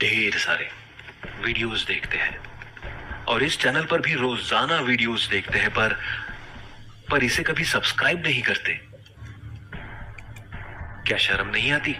ढेर सारे वीडियोस देखते हैं और इस चैनल पर भी रोजाना वीडियोस देखते हैं, पर इसे कभी सब्सक्राइब नहीं करते। क्या शर्म नहीं आती?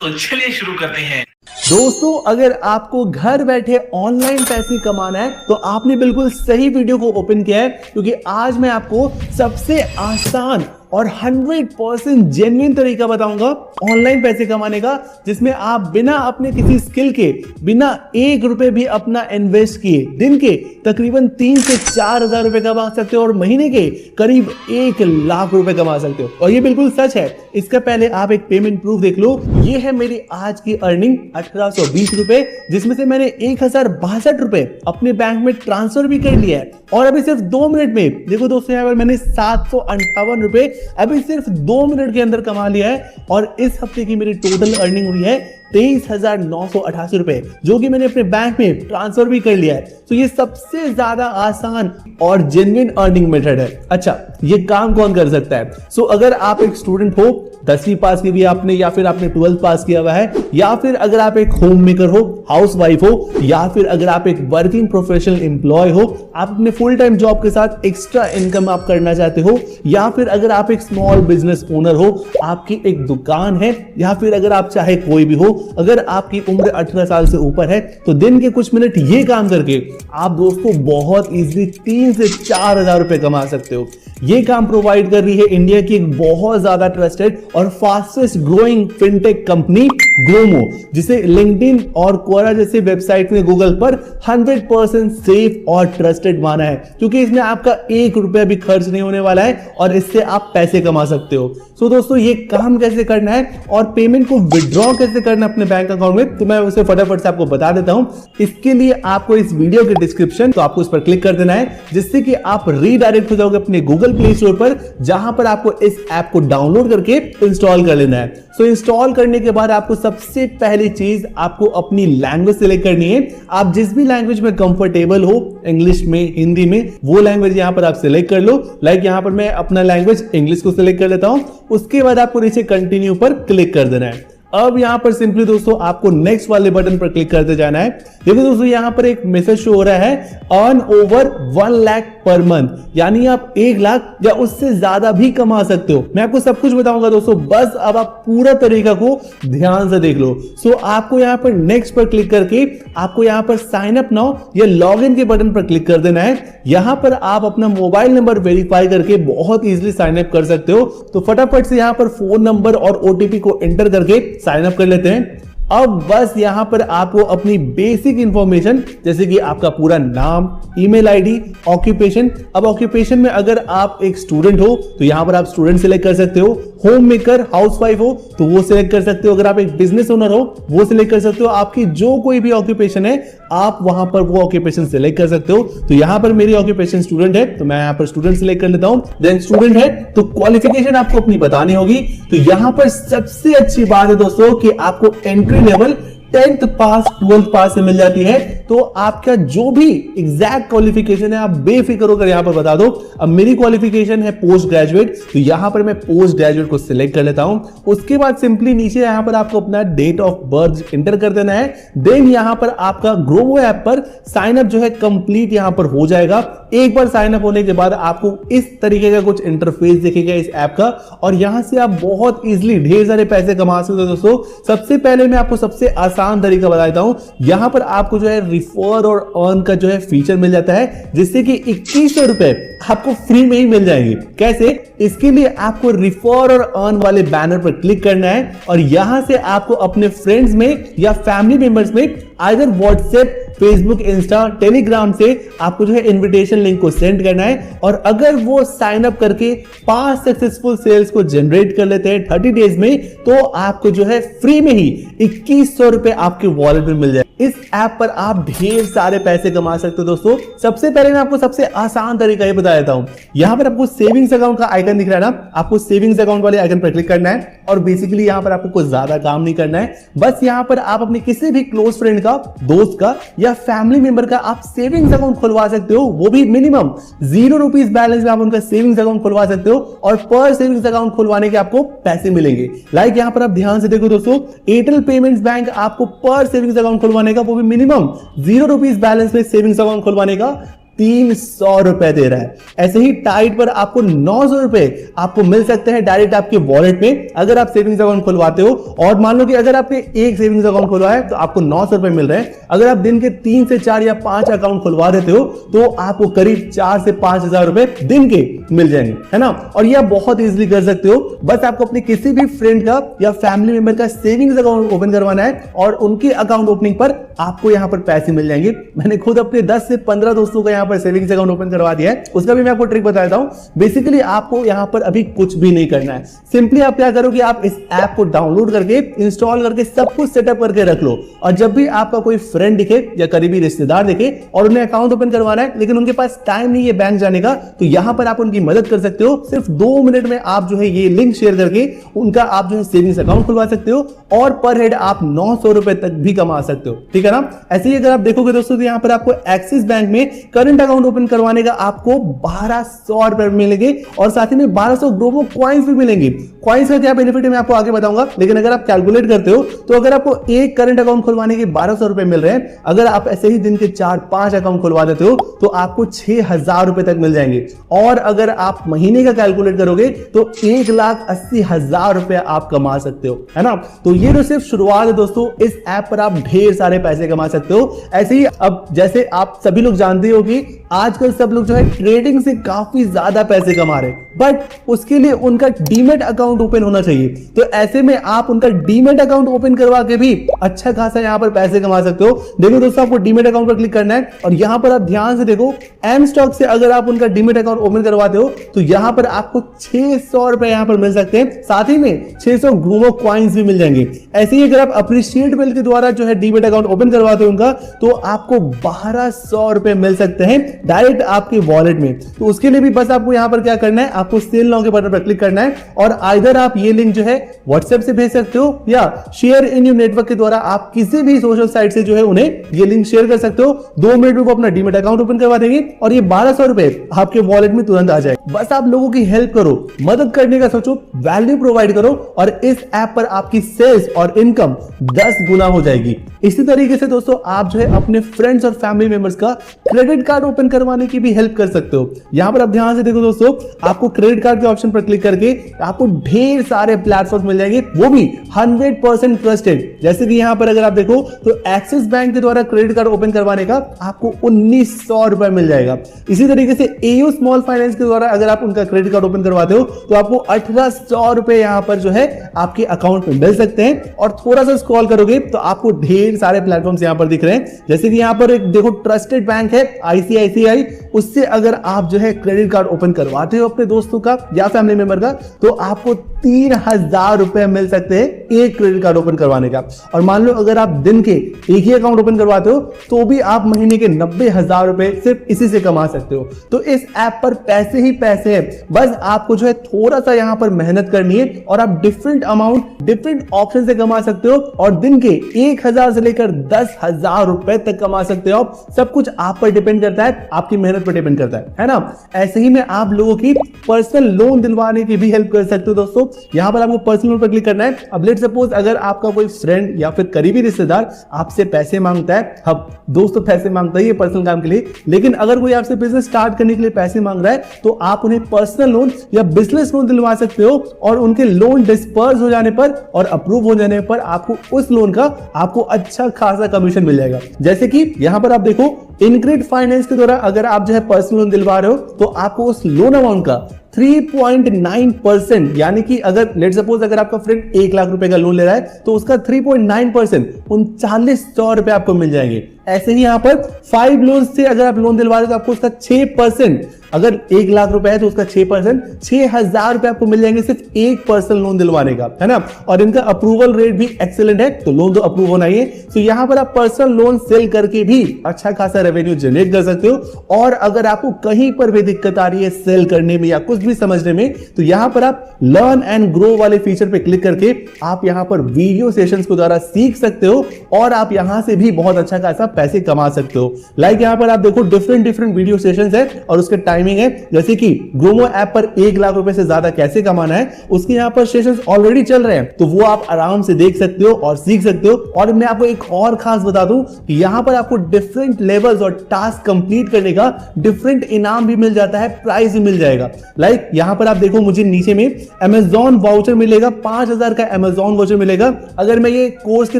तो चलिए शुरू करते हैं। दोस्तों, अगर आपको घर बैठे ऑनलाइन पैसे कमाना है तो आपने बिल्कुल सही वीडियो को ओपन किया है, क्योंकि आज मैं आपको सबसे आसान और 100% जेन्युइन तरीका बताऊंगा ऑनलाइन पैसे कमाने का, जिसमें आप बिना अपने किसी स्किल के, बिना 1 रुपए भी अपना इन्वेस्ट किए दिन के तकरीबन 3 से 4 हजार रुपए कमा सकते हो और महीने के करीब 1 लाख रुपए कमा सकते हो। और ये बिल्कुल सच है। इसका पहले आप एक पेमेंट प्रूफ देख लो। ये है मेरी आज की अर्निंग 1820 रुपए, जिसमें से मैंने 1062 रुपए अपने बैंक में ट्रांसफर भी कर लिया है। और अभी सिर्फ 2 मिनट में देखो दोस्तों, यहाँ पर मैंने 758 रुपए अभी सिर्फ 2 मिनट के अंदर कमा लिया है। और इस हफ्ते की मेरी टोटल अर्निंग हुई है 23,988 रुपए, जो कि मैंने अपने बैंक में ट्रांसफर भी कर लिया है। तो ये सबसे ज्यादा आसान और जेन्युइन अर्निंग मेथड है। अच्छा, ये काम कौन कर सकता है? अगर आप एक स्टूडेंट हो, 10वीं पास की भी आपने, या फिर आपने 12th पास किया हुआ है, या फिर अगर आप एक होम मेकर हो, हाउस वाइफ हो, या फिर अगर आप एक वर्किंग प्रोफेशनल एम्प्लॉय हो, आप अपने फुल टाइम जॉब के साथ एक्स्ट्रा इनकम आप करना चाहते हो, या फिर अगर आप एक स्मॉल बिजनेस ओनर हो, आपकी एक दुकान है, या फिर अगर आप चाहे कोई भी हो, अगर आपकी उम्र 18 साल से ऊपर है, तो दिन के कुछ मिनट ये काम करके आप दोस्तों बहुत इजीली 3 से 4 हजार रुपए कमा सकते हो। ये काम प्रोवाइड कर रही है इंडिया की एक बहुत ज्यादा ट्रस्टेड और fastest growing fintech company Gromo, जिसे लिंक्डइन और क्वोरा जैसे वेबसाइट में गूगल पर 100% सेफ और ट्रस्टेड माना है, क्योंकि इसमें आपका 1 रुपया भी खर्च नहीं होने वाला है और इससे आप पैसे कमा सकते हो। दोस्तों, ये काम कैसे करना है और पेमेंट को विड्रॉ कैसे करना है अपने बैंक अकाउंट में, तो मैं उसे फटाफट से आपको बता देता हूं। इसके लिए आपको इस वीडियो के डिस्क्रिप्शन, तो आपको उस पर क्लिक कर देना है, जिससे कि आप रीडायरेक्ट हो जाओगे अपने गूगल प्ले स्टोर पर, जहां पर आपको इस ऐप को डाउनलोड करके इंस्टॉल कर लेना है। इंस्टॉल करने के बाद आपको सबसे पहली चीज आपको अपनी लैंग्वेज सिलेक्ट करनी है। आप जिस भी लैंग्वेज में कंफर्टेबल हो, इंग्लिश में, हिंदी में, वो लैंग्वेज यहां पर आप सिलेक्ट कर लो। लाइक यहां पर मैं अपना लैंग्वेज इंग्लिश को सिलेक्ट कर लेता हूं। उसके बाद आपको नीचे कंटिन्यू पर क्लिक कर देना है। अब यहां पर सिंपली दोस्तों आपको नेक्स्ट वाले बटन पर क्लिक करते जाना है। देखो दोस्तों, यहां पर एक मैसेज शो हो रहा है, earn over 1 lakh per month, यानी आप 1 लाख या उससे ज्यादा भी कमा सकते हो। मैं आपको सब कुछ बताऊंगा दोस्तों, बस अब आप पूरा तरीका को ध्यान से देख लो। आपको यहां पर नेक्स्ट पर क्लिक करके आपको यहां पर साइन अप नाउ या लॉग इन के बटन पर क्लिक कर देना है। यहां पर आप अपना मोबाइल नंबर वेरीफाई करके बहुत इजीली साइन अप कर सकते हो। तो फटाफट से यहां पर फोन नंबर और ओटीपी को एंटर करके साइन अप कर लेते हैं। अब बस यहां पर आपको अपनी बेसिक इंफॉर्मेशन, जैसे कि आपका पूरा नाम, ईमेल आईडी, ऑक्यूपेशन। अब ऑक्यूपेशन में अगर आप एक स्टूडेंट हो तो यहां पर आप स्टूडेंट सिलेक्ट कर सकते हो। होम मेकर, हाउसवाइफ हो तो वो सिलेक्ट कर सकते हो। अगर आप एक बिजनेस ओनर हो वो सिलेक्ट कर सकते हो। आपकी जो कोई भी ऑक्यूपेशन है आप वहां पर वो ऑक्यूपेशन सिलेक्ट कर सकते हो। तो यहां पर मेरी ऑक्यूपेशन स्टूडेंट है, तो मैं यहां पर स्टूडेंट सिलेक्ट कर लेता हूं। देन स्टूडेंट है तो क्वालिफिकेशन आपको अपनी बतानी होगी। तो यहां पर सबसे अच्छी बात है दोस्तों कि आपको एंट्री लेवल 10th पास 12th पास से मिल जाती है। तो आपका जो भी एग्जैक्ट क्वालिफिकेशन है आप बेफिक्र होकर यहां पर बता दो। अब मेरी क्वालिफिकेशन है पोस्ट ग्रेजुएट, तो यहां पर मैं पोस्ट ग्रेजुएट को सिलेक्ट कर लेता हूं। उसके बाद सिंपली नीचे यहां पर आपको अपना डेट ऑफ बर्थ एंटर कर देना है। देन यहां पर आपका ग्रोमो ऐप पर साइन अप जो है कंप्लीट यहां पर हो जाएगा। एक बार साइन अप होने के बाद आपको इस तरीके का कुछ इंटरफेस दिखेगा इस ऐप का, और यहां से आप बहुत इजीली ढेर सारे पैसे कमा सकते हो दोस्तों। सबसे पहले मैं आपको सबसे आसान तरीका बता देता हूं। यहां पर आपको जो है रिफर और अर्न का जो है फीचर मिल जाता है, जिससे कि 2100 रुपए आपको फ्री में ही मिल जाएंगे। कैसे? इसके लिए आपको रिफर और अर्न वाले बैनर पर क्लिक करना है और यहां से आपको अपने फ्रेंड्स में या फैमिली मेंबर्स में either WhatsApp, Facebook, Insta, Telegram से आपको जो है इनविटेशन लिंक को सेंड करना है। और अगर वो साइन अप करके 5 सक्सेसफुल सेल्स को जनरेट कर लेते हैं 30 डेज में, तो आपको जो है फ्री में ही 2100 रुपए आपके वॉलेट में मिल जाए। इस ऐप पर आप ढेर सारे पैसे कमा सकते हो दोस्तों। सबसे पहले मैं आपको सबसे आसान तरीका ये बता देता हूं। यहां पर आपको सेविंग्स अकाउंट का आइकन दिख रहा है ना, आपको सेविंग्स अकाउंट वाले आइकन पर क्लिक करना है और बेसिकली यहां पर आपको कुछ ज्यादा काम नहीं करना है। बस यहां पर आप अपने किसी भी क्लोज फ्रेंड का, दोस्त का या फैमिली मेंबर का आप सेविंग्स अकाउंट खुलवा सकते हो, वो भी मिनिमम 0 रुपीज बैलेंस में आप उनका सेविंग्स अकाउंट खुलवा सकते हो और पर सेविंग्स अकाउंट खुलवाने के आपको पैसे मिलेंगे। लाइक यहां पर आप ध्यान से देखो दोस्तों, एयरटेल पेमेंट्स बैंक आपको पर सेविंग्स अकाउंट खुलवाने का, वो भी मिनिमम 0 रुपीज बैलेंस में सेविंग्स अकाउंट खुलवाने का 300 रुपए दे रहा है। ऐसे ही टाइट पर आपको 900 रुपए आपको मिल सकते हैं डायरेक्ट आपके वॉलेट में अगर आप सेविंग्स अकाउंट खुलवाते हो। और मान लो कि अगर आपने एक सेविंग्स अकाउंट खुलवाया तो आपको 900 रुपए मिल रहे हैं। अगर आप दिन के 3 से 4 या 5 अकाउंट खुलवा देते हो तो आपको करीब 4 से 5,000 रुपए दिन के मिल जाएंगे, है ना। और यह बहुत इजीली कर सकते हो। बस आपको अपने किसी भी फ्रेंड का या फैमिली मेंबर का सेविंग्स अकाउंट ओपन करवाना है और उनके अकाउंट ओपनिंग पर आपको यहां पर पैसे मिल जाएंगे। मैंने खुद अपने 10 से 15 दोस्तों का पर सेविंग्स अकाउंट ओपन करवा दिया है, उसका भी मैं आपको ट्रिक बता देता हूं। बेसिकली आपको यहां पर अभी कुछ भी नहीं करना है। सिंपली आप क्या करोगे, आप इस ऐप को डाउनलोड करके इंस्टॉल करके सब कुछ सेटअप करके रख लो और जब भी आपका कोई फ्रेंड दिखे या करीबी रिश्तेदार दिखे और उन्हें अकाउंट ओपन करवाना है लेकिन उनके पास टाइम नहीं है बैंक जाने का, तो यहां पर आप उनकी मदद कर सकते हो। सिर्फ 2 मिनट में आप जो है ये लिंक शेयर करके उनका आप जो है सेविंग्स अकाउंट खुलवा सकते हो और पर हेड आप 900 रुपए तक भी कमा सकते हो, ठीक है ना। ऐसे ही अगर आप देखोगे दोस्तों तो यहां पर आपको एक्सिस बैंक में करंट अकाउंट ओपन करवाने का आपको 1200 रुपए मिलेंगे और साथ ही में 1200 ग्रोमो कॉइन्स भी मिलेंगे। कॉइन्स का क्या बेनिफिट है मैं आपको आगे बताऊंगा, लेकिन अगर आप कैलकुलेट करते हो तो अगर आपको एक करंट अकाउंट खुलवाने के 1200 रुपए मिल रहे हैं, अगर आप ऐसे ही दिन के 4-5 अकाउंट खुलवा देते हो तो आपको 6,000 रुपए तक मिल जाएंगे। और अगर आप महीने का कैलकुलेट करोगे तो 1,80,000 रुपए आप कमा सकते हो, है ना। तो ये तो सिर्फ शुरुआत है दोस्तों, इस ऐप पर आप ढेर सारे पैसे कमा सकते हो। ऐसे ही अब जैसे आप सभी लोग जानते हो कि आजकल सब लोग जो है ट्रेडिंग से काफी ज्यादा पैसे कमा रहे हैं, बट उसके लिए उनका डीमेट अकाउंट ओपन होना चाहिए। तो ऐसे में आप उनका डीमेट अकाउंट ओपन करवा के भी अच्छा खासा यहां पर पैसे कमा सकते हो। देखो दोस्तों, आपको डीमेट अकाउंट पर क्लिक करना है और यहां पर आप ध्यान से देखो, एम स्टॉक से अगर आप उनका डीमेट अकाउंट ओपन करवाते हो तो यहां पर आपको 600 रुपए यहां पर मिल सकते हैं, साथ ही में 600 ग्रोमो कॉइन्स भी मिल जाएंगे। ऐसे ही अगर आप अप्रिशिएट बिल के द्वारा जो है डीमेट अकाउंट ओपन करवाते हो उनका, तो आपको 1200 रुपए मिल सकते हैं डायरेक्ट आपके वॉलेट में। तो उसके लिए भी बस आपको यहां पर क्या करना है, आपको सेल नाउ के बटन पर क्लिक करना है और आइदर आप ये लिंक जो है व्हाट्सएप से भेज सकते हो या शेयर इन योर नेटवर्क के द्वारा आप किसी भी सोशल साइट से जो है उन्हें ये लिंक शेयर कर सकते हो। 2 मिनट में वो अपना डीमेट अकाउंट ओपन करवा देंगे और ये 1200 रुपए आपके वॉलेट में तुरंत आ जाए। बस आप लोगों की हेल्प करो, मदद करने का सोचो, वैल्यू प्रोवाइड करो और इस ऐप पर आपकी सेल्स और इनकम 10 गुना हो जाएगी। इसी तरीके से दोस्तों आप जो है अपने फ्रेंड्स और फैमिली मेंबर्स का क्रेडिट कार्ड ओपन करवाने की भी हेल्प कर सकते हो। यहां पर आप ध्यान से देखो दोस्तों, आपको क्रेडिट कार्ड के ऑप्शन पर क्लिक करके आपको ढेर सारे प्लेटफॉर्म मिल जाएंगे, वो भी 100% ट्रस्टेड। जैसे कि यहां पर अगर आप देखो तो एक्सिस बैंक के द्वारा क्रेडिट कार्ड ओपन करवाने का आपको 1900 रुपए मिल जाएगा। इसी तरीके से एयू स्मॉल फाइनेंस के द्वारा अगर आप उनका क्रेडिट कार्ड ओपन करवाते हो तो आपको 1800 रुपए यहां पर जो है आपके अकाउंट में मिल सकते हैं। और थोड़ा सा स्क्रॉल करोगे तो आपको ढेर सारे प्लेटफॉर्म्स यहां पर दिख रहे हैं। जैसे कि यहां पर एक देखो ट्रस्टेड बैंक है ICICI, उससे अगर आप जो है क्रेडिट कार्ड ओपन करवाते हो अपने दोस्तों का या फैमिली मेंबर का तो आपको 3000 रुपए मिल सकते हैं एक क्रेडिट कार्ड ओपन करवाने का। और मान लो अगर आप दिन के एक ही अकाउंट ओपन करवाते हो तो भी आप महीने के 90,000 रुपए सिर्फ इसी से कमा सकते हो। तो इस ऐप पर पैसे ही पैसे हैं, बस आपको जो है थोड़ा सा यहां पर मेहनत करनी है और आप डिफरेंट अमाउंट डिफरेंट ऑप्शन से कमा सकते हो और दिन के 1000 से लेकर 10,000 रुपए तक कमा सकते हो। सब कुछ आप पर डिपेंड करता है, आपकी मेहनत पर डिपेंड करता है ना। ऐसे ही में आप लोगों की पर्सनल लोन दिलवाने की भी हेल्प कर सकते हो दोस्तों। यहां पर आपको पर्सनल लोन पर क्लिक करना है। अब लेट सपोज अगर आपका कोई फ्रेंड या फिर करीबी रिश्तेदार आपसे पैसे मांगता है, अब दोस्तों पैसे मांगता है ये पर्सनल काम के लिए, लेकिन अगर कोई आपसे बिजनेस स्टार्ट करने के लिए पैसे मांग रहा है तो आप उन्हें पर्सनल लोन या बिजनेस लोन दिलवा सकते हो और उनके लोन डिस्पर्स हो जाने पर और अप्रूव हो जाने पर आपको उस लोन का आपको अच्छा खासा कमीशन मिल जाएगा। जैसे कि यहां पर आप देखो इनक्रेडिट फाइनेंस के द्वारा अगर आप जो है पर्सनल लोन दिलवा रहे हो तो आपको उस लोन अमाउंट का 3.9%, यानी कि अगर लेट सपोज अगर आपका फ्रेंड 1 लाख रुपए का लोन ले रहा है तो उसका 3.9% 3900 रुपए आपको मिल जाएंगे। ऐसे ही यहां पर 5 लोन से अगर आप लोन दिलवा रहे हो तो आपको उसका 6%, अगर 1 लाख रुपए है तो उसका 6% 6000 रुपए आपको मिल जाएंगे सिर्फ 1% लोन दिलवाने का, है ना। और इनका अप्रूवल रेट भी एक्सीलेंट है, तो लोन तो अप्रूव होना ही है। तो यहां पर आप पर्सनल लोन सेल करके भी अच्छा खासा रेवेन्यू जनरेट कर सकते हो। और अगर आपको कहीं पर भी दिक्कत आ रही है सेल करने में या कुछ भी समझने में, तो यहां पर आप लर्न एंड ग्रो वाले फीचर पे क्लिक करके आप यहां पर वीडियो सेशंस के द्वारा सीख सकते हो और आप यहां से भी बहुत अच्छा खासा पैसे कमा सकते हो। लाइक यहां पर आप देखो डिफरेंट वीडियो सेशंस है और उसके टाइमिंग है, जैसे कि ग्रोमो ऐप पर 1 लाख रुपए से ज्यादा कैसे कमाना है उसके यहां पर सेशंस ऑलरेडी चल रहे हैं, तो वो आप आराम से देख सकते हो और सीख सकते हो। और मैं आपको एक और खास बता दूं कि यहां पर आपको डिफरेंट लेवल्स और टास्क कंप्लीट करने का डिफरेंट इनाम भी मिल जाता है, प्राइस भी मिल जाएगा। लाइक यहां पर आप देखो मुझे नीचे में Amazon वाउचर मिलेगा, 5000 का Amazon वाउचर मिलेगा अगर मैं ये कोर्स के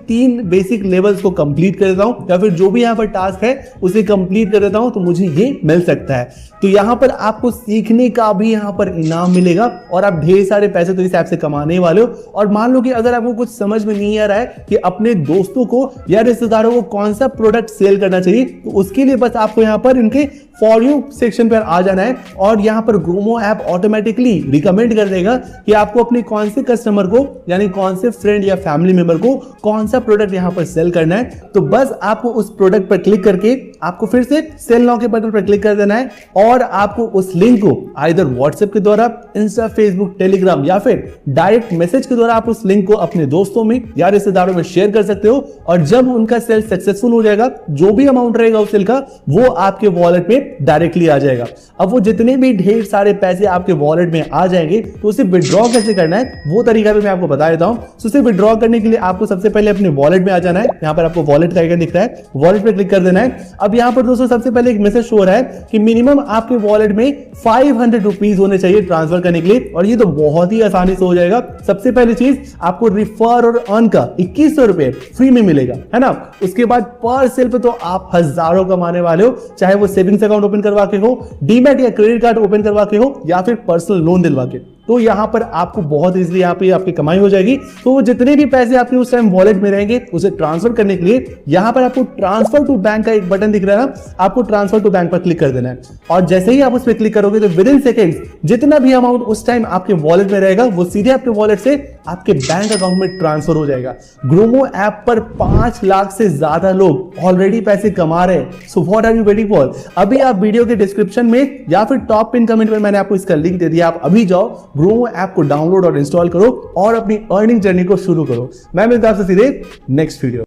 3 बेसिक लेवल्स को कंप्लीट कर देता हूं या फिर जो भी यहां पर टास्क है उसे कंप्लीट कर देता हूं तो मुझे ये मिल सकता है। तो यहां पर आपको सीखने का भी यहां पर इनाम मिलेगा और आप ढेर सारे पैसे तो इस ऐप से कमाने वाले हो। और मान लो कि अगर आपको कुछ समझ में नहीं आ रहा है कि अपने दोस्तों को या रिश्तेदारों को कौन सा प्रोडक्ट सेल करना चाहिए, तो उसके लिए बस आपको यहां पर इनके फॉर यू सेक्शन पर आ जाना है और यहां पर ग्रोमो ऐप ऑटोमेटिकली रिकमेंड कर देगा कि आपको अपने कौन से कस्टमर को यानी कौन से फ्रेंड या फैमिली मेंबर को कौन सा प्रोडक्ट यहां पर सेल करना है। तो बस आपको उस प्रोडक्ट पर क्लिक करके आपको फिर से सेल नाउ के बटन पर क्लिक कर देना है और आपको उस लिंक को आइदर व्हाट्सएप के द्वारा, इंस्टा, फेसबुक, टेलीग्राम या फिर डायरेक्ट मैसेज के द्वारा आप उस लिंक को अपने दोस्तों में या रिश्तेदारों में शेयर कर सकते हो। और जब उनका सेल सक्सेसफुल हो जाएगा, जो भी अमाउंट रहेगा उस सेल का वो आपके वॉलेट में डायरेक्टली आ जाएगा। अब वो जितने भी ढेर सारे पैसे आपके वॉलेट में आ जाएंगे तो उसे विड्रॉ कैसे करना है वो तरीका भी मैं आपको बता देता हूं। तो उसे विड्रॉ करने के लिए आपको सबसे पहले अपने वॉलेट में आ जाना है। यहां पर आपको वॉलेट का आइकन दिख रहा है, वॉलेट पे क्लिक कर देना है। अब यहां पर दोस्तों सबसे पहले एक मैसेज शो हो रहा है कि मिनिमम आपके वॉलेट में 500 रुपीज होने चाहिए ट्रांसफर करने के लिए, और ये तो बहुत ही आसानी से हो जाएगा। सबसे पहली चीज आपको रिफर और अर्न का 2100 रुपए फ्री में मिलेगा, है ना। उसके बाद पर सेल पे तो आप हजारों कमाने वाले हो, चाहे वो सेविंग्स अकाउंट ओपन करवा के हो, डीमैट या क्रेडिट कार्ड ओपन करवा के हो या फिर पर्सनल लोन दिलवा के। तो यहां पर आपको बहुत इजीली यहां पे आपकी कमाई हो जाएगी। तो वो जितने भी पैसे आपके उस टाइम वॉलेट में रहेंगे उसे ट्रांसफर करने के लिए यहां पर आपको ट्रांसफर टू बैंक का एक बटन दिख रहा है ना, आपको ट्रांसफर टू बैंक पर क्लिक कर देना है। और जैसे ही आप उस पर क्लिक करोगे तो विद इन सेकेंड्स जितना भी अमाउंट उस टाइम आपके वॉलेट में रहेगा वो सीधे आपके वॉलेट से आपके बैंक अकाउंट में ट्रांसफर हो जाएगा। ग्रोमो ऐप पर 5 लाख से ज्यादा लोग ऑलरेडी पैसे कमा रहे हैं। So what are you waiting for? अभी आप वीडियो के डिस्क्रिप्शन में या फिर टॉप पिन कमेंट में मैंने आपको इसका लिंक दे दिया, आप अभी जाओ ग्रोमो ऐप को डाउनलोड और इंस्टॉल करो और अपनी अर्निंग जर्नी को शुरू करो। मैं मिलता हूं आपसे सीधे नेक्स्ट वीडियो।